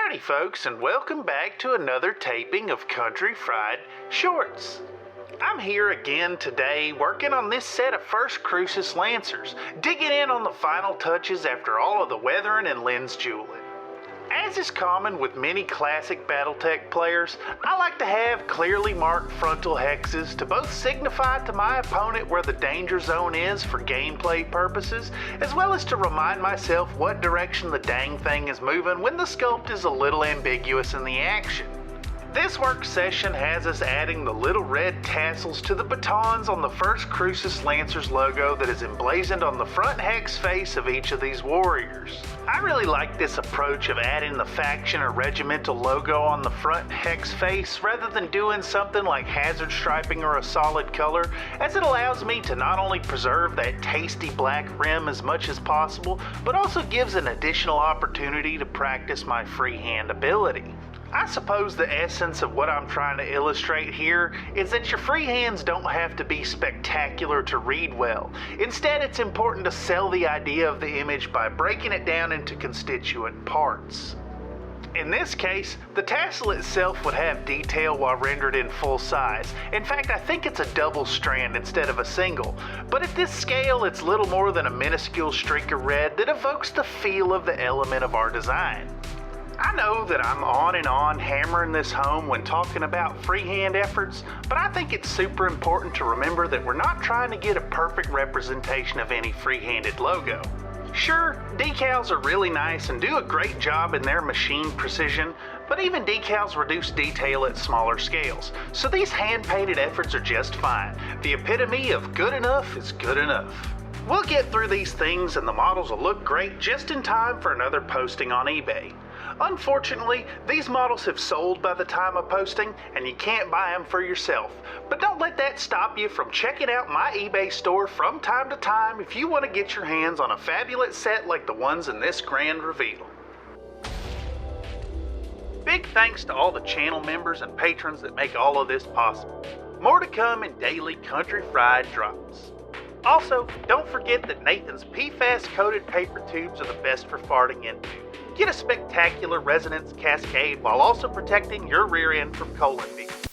Howdy folks, and welcome back to another taping of Country Fried Shorts. I'm here again today working on this set of first Crucis Lancers, digging in on the final touches after all of the weathering and lens jeweling. As is common with many classic Battletech players, I like to have clearly marked frontal hexes to both signify to my opponent where the danger zone is for gameplay purposes, as well as to remind myself what direction the dang thing is moving when the sculpt is a little ambiguous in the action. This work session has us adding the little red tassels to the batons on the first Crucis Lancers logo that is emblazoned on the front hex face of each of these warriors. I really like this approach of adding the faction or regimental logo on the front hex face rather than doing something like hazard striping or a solid color, as it allows me to not only preserve that tasty black rim as much as possible, but also gives an additional opportunity to practice my freehand ability. I suppose the essence of what I'm trying to illustrate here is that your freehands don't have to be spectacular to read well. Instead, it's important to sell the idea of the image by breaking it down into constituent parts. In this case, the tassel itself would have detail while rendered in full size. In fact, I think it's a double strand instead of a single. But at this scale, it's little more than a minuscule streak of red that evokes the feel of the element of our design. I know that I'm on and on hammering this home when talking about freehand efforts, but I think it's super important to remember that we're not trying to get a perfect representation of any free-handed logo. Sure, decals are really nice and do a great job in their machine precision, but even decals reduce detail at smaller scales, so these hand-painted efforts are just fine. The epitome of good enough is good enough. We'll get through these things and the models will look great just in time for another posting on eBay. Unfortunately, these models have sold by the time of posting and you can't buy them for yourself. But don't let that stop you from checking out my eBay store from time to time if you want to get your hands on a fabulous set like the ones in this grand reveal. Big thanks to all the channel members and patrons that make all of this possible. More to come in daily Country Fried drops. Also, don't forget that Nathan's PFAS-coated paper tubes are the best for farting into. Get a spectacular resonance cascade while also protecting your rear end from colon bees.